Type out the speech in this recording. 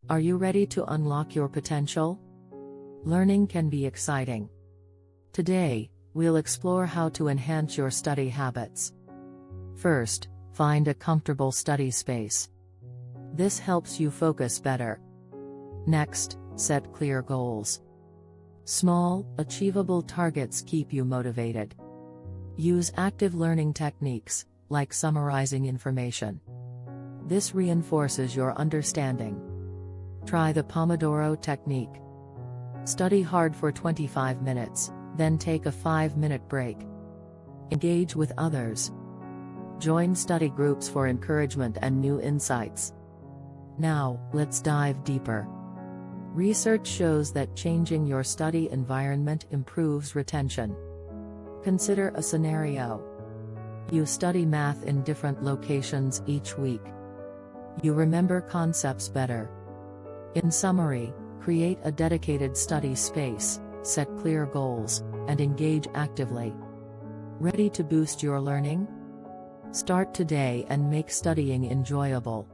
Are you ready to unlock your potential? Learning can be exciting. Today, we'll explore how to enhance your study habits. First, find a comfortable study space. This helps you focus better. Next, set clear goals. Small, achievable targets keep you motivated. Use active learning techniques, like summarizing information. This reinforces your understanding. Try the Pomodoro technique. Study hard for 25 minutes, then take a 5-minute break. Engage with others. Join study groups for encouragement and new insights. Now, let's dive deeper. Research shows that changing your study environment improves retention. Consider a scenario. You study math in different locations each week. You remember concepts better. In summary, create a dedicated study space, set clear goals, and engage actively. Ready to boost your learning? Start today and make studying enjoyable.